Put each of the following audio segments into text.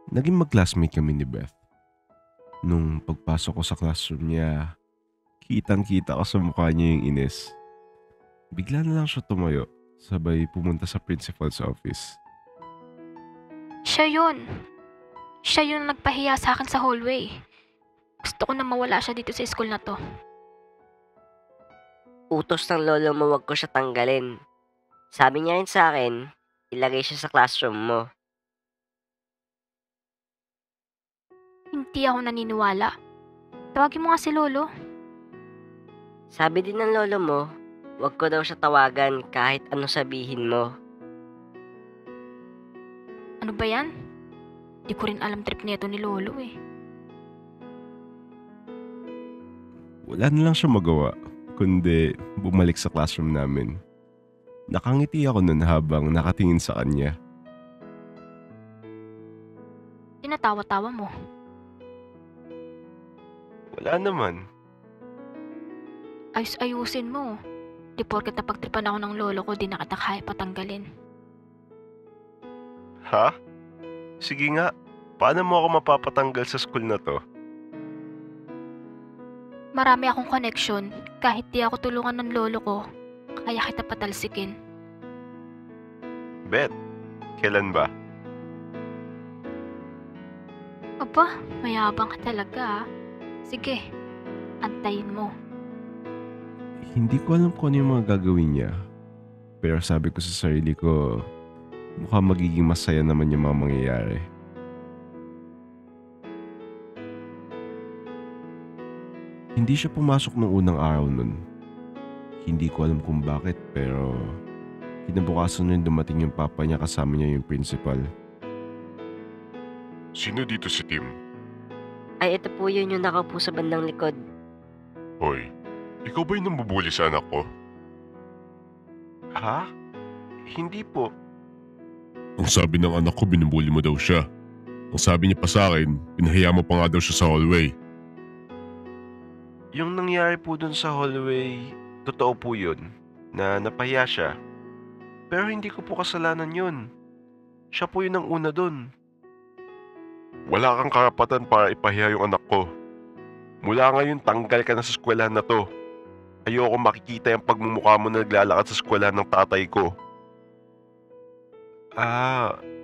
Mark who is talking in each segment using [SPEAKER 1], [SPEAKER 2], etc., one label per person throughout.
[SPEAKER 1] Naging mag-classmate kami ni Beth. Nung pagpasok ko sa classroom niya, kitang-kita ko sa mukha niya yung inis. Bigla na lang siya tumayo, sabay pumunta sa principal's office.
[SPEAKER 2] Siya yun. Siya yung nagpahiya sa akin sa hallway. Gusto ko na mawala siya dito sa school na to.
[SPEAKER 3] Utos ng lolo mo wag ko siya tanggalin. Sabi niya rin sa akin, ilagay siya sa classroom mo.
[SPEAKER 2] Hindi ako naniniwala. Tawagin mo nga si Lolo.
[SPEAKER 3] Sabi din ng lolo mo, wag ko daw siya tawagan kahit ano sabihin mo.
[SPEAKER 2] Ano ba yan? Di ko rin alam trip nito ni Lolo eh.
[SPEAKER 1] Wala na lang siya magawa, kundi bumalik sa classroom namin. Nakangiti ako nun habang nakatingin sa kanya.
[SPEAKER 2] Tinatawa-tawa mo.
[SPEAKER 1] Wala naman.
[SPEAKER 2] Ayus-ayusin mo. Di porket napagtripan ako ng lolo ko, di na kita kaya patanggalin.
[SPEAKER 1] Ha? Sige nga, paano mo ako mapapatanggal sa school na to?
[SPEAKER 2] Marami akong connection. Kahit di ako tulungan ng lolo ko, kaya kita patalsikin.
[SPEAKER 1] Beth, kailan ba?
[SPEAKER 2] Aba, mayabang ka talaga ah. Sige, antayin mo.
[SPEAKER 1] Hindi ko alam kung ano yung mga gagawin niya. Pero sabi ko sa sarili ko, mukhang magiging masaya naman yung mga mangyayari. Hindi siya pumasok ng unang araw nun. Hindi ko alam kung bakit pero kinabukasan nun dumating yung papa niya kasama niya yung principal.
[SPEAKER 4] Sino dito si Tim?
[SPEAKER 3] Ay, ito po yun yung nakaupo sa bandang likod.
[SPEAKER 4] Hoy, ikaw ba yung namubuli sa anak ko?
[SPEAKER 1] Ha? Hindi po.
[SPEAKER 4] Ang sabi ng anak ko, binubuli mo daw siya. Ang sabi niya pa sa akin, pinahiya mo pa nga daw siya sa hallway.
[SPEAKER 1] Yung nangyari po dun sa hallway, totoo po yun, na napahiya siya. Pero hindi ko po kasalanan yun. Siya po yun ang una dun.
[SPEAKER 4] Wala kang karapatan para ipahiya yung anak ko. Mula ngayon, tanggal ka na sa eskwelahan na to. Ayoko makikita yung pagmumukha mo na naglalakad sa eskwelahan ng tatay ko.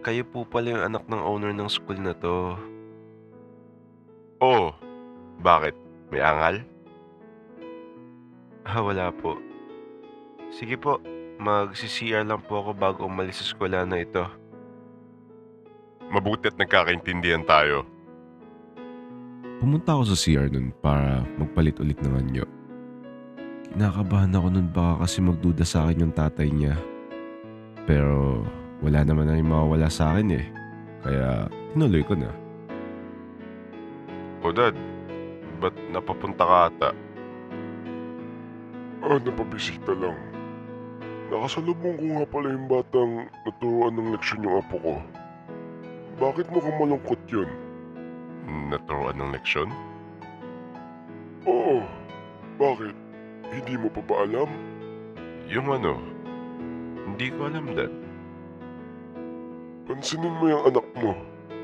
[SPEAKER 1] Kayo po pala yung anak ng owner ng school na to.
[SPEAKER 4] Oh, bakit? May angal?
[SPEAKER 1] Wala po. Sige po, mag-CCR lang po ako bago umalis sa eskwelahan na ito.
[SPEAKER 4] Mabuti at nagkakaintindihan tayo.
[SPEAKER 1] Pumunta ako sa CR nun para magpalit ulit ng anyo. Kinakabahan ako nun baka kasi magduda sa akin yung tatay niya. Pero wala naman na yung mawawala sa akin eh. Kaya tinuloy ko na.
[SPEAKER 4] O Dad, ba't napapunta ka ata?
[SPEAKER 5] Napabisita lang. Nakasalubong ko nga pala yung batang naturuan ng leksyon yung apo ko. Bakit mukhang malungkot yun?
[SPEAKER 4] Naturoan ng leksyon?
[SPEAKER 5] Oo. Bakit? Hindi mo pa ba alam?
[SPEAKER 4] Yung ano?
[SPEAKER 1] Hindi ko alam, Dad.
[SPEAKER 5] Pansinin mo yung anak mo.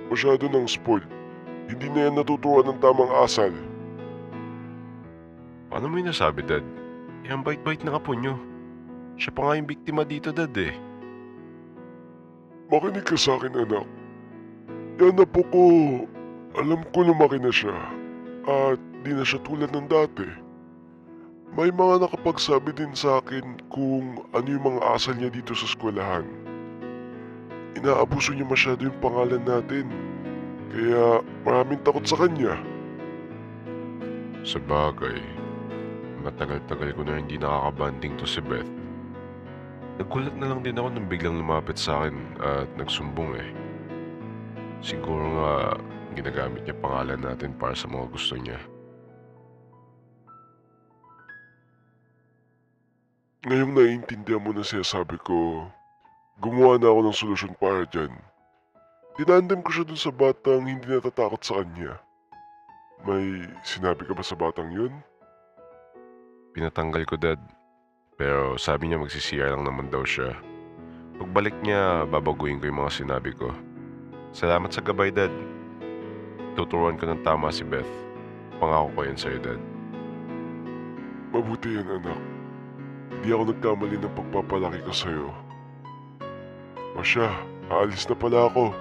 [SPEAKER 5] Masyado nang spoiled. Hindi na yan natutuwa ng tamang asal.
[SPEAKER 4] Paano mo yung nasabi, Dad?
[SPEAKER 1] Ang bait-bait na apo nyo. Siya pa nga yung biktima dito, Dad eh.
[SPEAKER 5] Makinig ka sa akin, anak. Yan apo ko. Alam ko lumaki na siya. At di na siya tulad ng dati. May mga nakapagsabi din sa akin kung ano yung mga asal niya dito sa eskwelahan. Inaabuso niya masyado yung pangalan natin. Kaya maraming takot sa kanya.
[SPEAKER 4] Sa bagay, matagal-tagal ko na hindi nakakabanding to si Beth.
[SPEAKER 1] Nagulat na lang din ako nung biglang lumapit sa akin at nagsumbong eh. Siguro nga ginagamit niya pangalan natin para sa mga gusto niya.
[SPEAKER 5] Ngayong naiintindihan mo na sinasabi ko, gumawa na ako ng solusyon para dyan. Tinandem ko siya dun sa batang hindi natatakot sa kanya. May sinabi ka ba sa batang yun?
[SPEAKER 1] Pinatanggal ko, Dad. Pero sabi niya magsisiyar lang naman daw siya. Pagbalik niya, babaguhin ko yung mga sinabi ko.
[SPEAKER 4] Salamat sa gabay, Dad. Tuturuan ko ng tama si Beth. Pangako ko yan sa'yo, Dad.
[SPEAKER 5] Mabuti yan, anak. Hindi ako nagkamali ng pagpapalaki ko sa'yo. O siya, aalis na pala ako.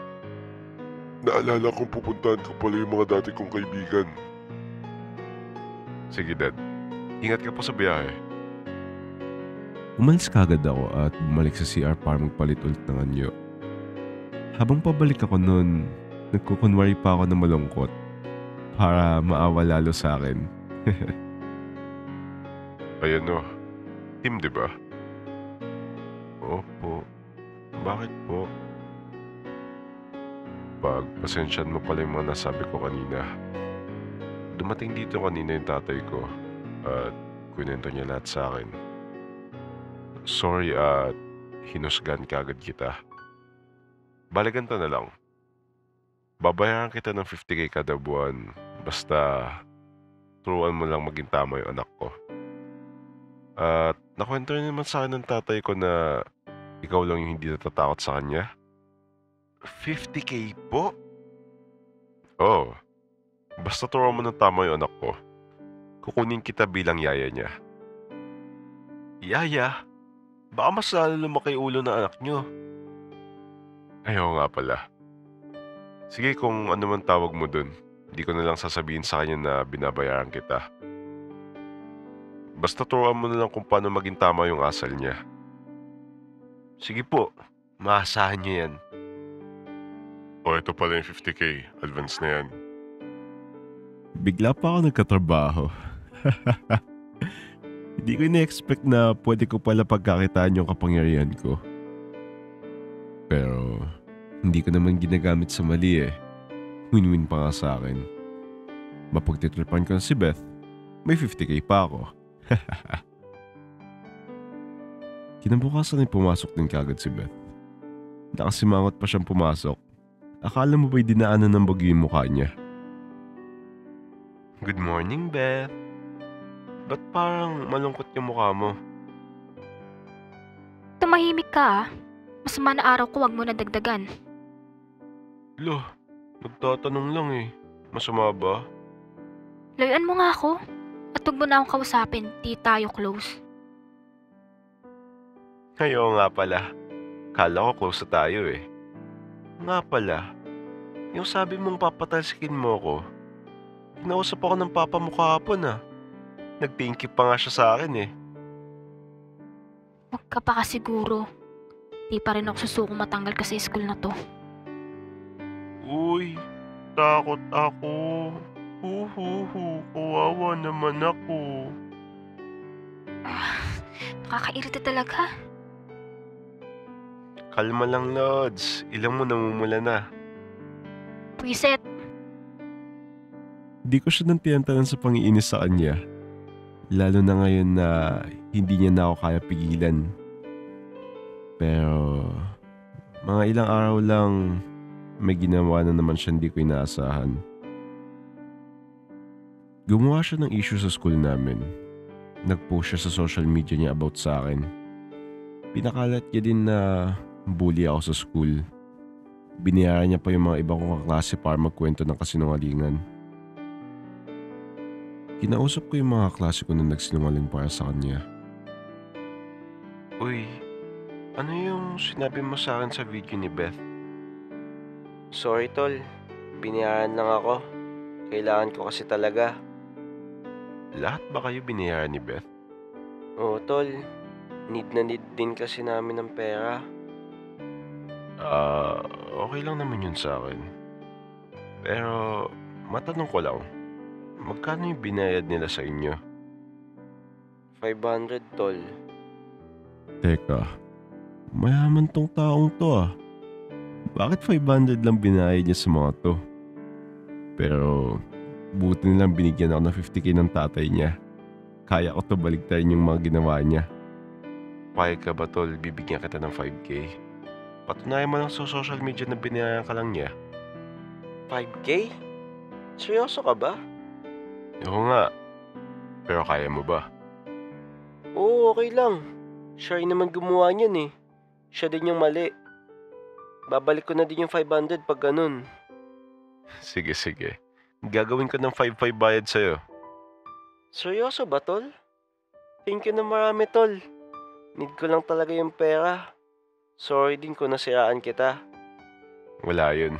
[SPEAKER 5] Naalala kong pupuntahan ko pala yung mga dati kong kaibigan.
[SPEAKER 4] Sige, Dad. Ingat ka po sa biyahe.
[SPEAKER 1] Umalis kagad ako at bumalik sa CR para magpalit ulit ng anyo. Habang pabalik ako noon, nagkukunwari pa ako na malungkot para maawa lalo sa akin.
[SPEAKER 4] Ayan o. Tim, di ba? Opo. Bakit po? Pagpasensyahan mo pala yung mga nasabi ko kanina. Dumating dito kanina yung tatay ko at kwento niya lahat sa akin. Sorry at hinusgan kagad kita. Balikan na lang. Babayaran kita ng 50k kada buwan basta turuan mo lang maging tama yung anak ko. At nakwento rin naman sa akin ng tatay ko na ikaw lang yung hindi natatakot sa kanya. 50k po? Oo. Basta turuan mo ng tama yung anak ko. Kukunin kita bilang yaya niya. Yaya? Baka mas lalo lumaki ulo ng anak nyo. Ayaw nga pala. Sige kung ano man tawag mo dun. Hindi ko na lang sasabihin sa kanya na binabayaran kita. Basta turuan mo na lang kung paano maging tama yung asal niya. Sige po, maasahan niyo yan.
[SPEAKER 5] O ito pala yung 50k, advance na yan.
[SPEAKER 1] Bigla pa ako nagkatrabaho. Hindi ko ina-expect na pwede ko pala pagkakitaan yung kapangyarihan ko. Pero hindi ko naman ginagamit sa mali eh. Win-win pa nga sa akin. Mapagtitripan ko na si Beth, may 50k pa ako. Kinabukasan ay pumasok din kagad si Beth. Nakasimangot pa siyang pumasok. Akala mo ba'y dinaanan ng bagyo yung mukha niya?
[SPEAKER 4] Good morning, Beth. Ba't parang malungkot yung mukha mo?
[SPEAKER 2] Tumahimik ka ah. Masama na araw ko, wag mo na dagdagan.
[SPEAKER 4] Lo, nagtatanong lang eh. Masama ba?
[SPEAKER 2] Layuan mo nga ako. At huwag mo na akong kausapin, di tayo close.
[SPEAKER 4] Ayaw nga pala. Kala ko close na tayo eh. Nga pala, yung sabi mong papatalsikin mo ko, kinausap ako ng papa mo kahapon ah. Nag-thank you pa nga siya sa akin eh.
[SPEAKER 2] Huwag ka pa kasiguro. Di pa rin ako susukong matanggal ka sa school na to.
[SPEAKER 4] Uy, takot ako. Kawawa naman ako.
[SPEAKER 2] Nakakairita talaga.
[SPEAKER 4] Kalma lang, Lods. Ilang mo namumula na.
[SPEAKER 2] Reset.
[SPEAKER 1] Di ko siya nantiyantanan sa pangiinis sa kanya. Lalo na ngayon na hindi niya na ako kaya pigilan. Pero mga ilang araw lang may ginawa na naman siya hindi ko inaasahan. Gumawa siya ng issue sa school namin. Nag-post siya sa social media niya about sa akin. Pinakalat niya din na bully ako sa school. Binayaran niya pa yung mga ibang kong kaklase para magkwento ng kasinungalingan. Kinausap ko yung mga klase ko na nagsinungaling para sa kanya.
[SPEAKER 4] Uy, ano yung sinabi mo sa akin sa video ni Beth?
[SPEAKER 3] Sorry, tol. Binayaran lang ako. Kailangan ko kasi talaga.
[SPEAKER 4] Lahat ba kayo binayaran ni Beth?
[SPEAKER 3] Oo, tol. Need na need din kasi namin ng pera.
[SPEAKER 4] Okay lang naman yun sa akin. Pero, matanong ko lang, magkano yung binayad nila sa inyo?
[SPEAKER 3] 500, tol.
[SPEAKER 1] Teka, mayaman tong taong to ah. Bakit 500 lang binayad niya sa mga to? Pero, buti nilang binigyan ako ng 50k ng tatay niya. Kaya ko to baligtarin yung mga ginawa niya.
[SPEAKER 4] Payag ka ba, tol? Bibigyan kita ng 5k? Patunayan mo lang sa social media na binayaran ka lang niya.
[SPEAKER 3] 5K? Seryoso ka ba?
[SPEAKER 4] Oo nga. Pero kaya mo ba?
[SPEAKER 3] Oo, okay lang. Siya rin naman gumawa niyan eh. Siya din yung mali.
[SPEAKER 6] babalik ko na din yung 500 pag ganun.
[SPEAKER 4] Sige, sige. Gagawin ko ng 5-5 bayad sa'yo.
[SPEAKER 6] Seryoso ba, tol? Thank you na marami, tol. Need ko lang talaga yung pera. Sorry din kung nasiraan kita.
[SPEAKER 4] Wala yun.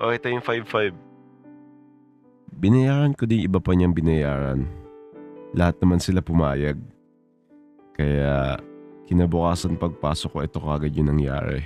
[SPEAKER 4] O, ito yung 5-5.
[SPEAKER 1] Binayaran ko din iba pa niyang binayaran. Lahat naman sila pumayag. Kaya kinabukasan pagpasok ko ito kagad yung nangyari.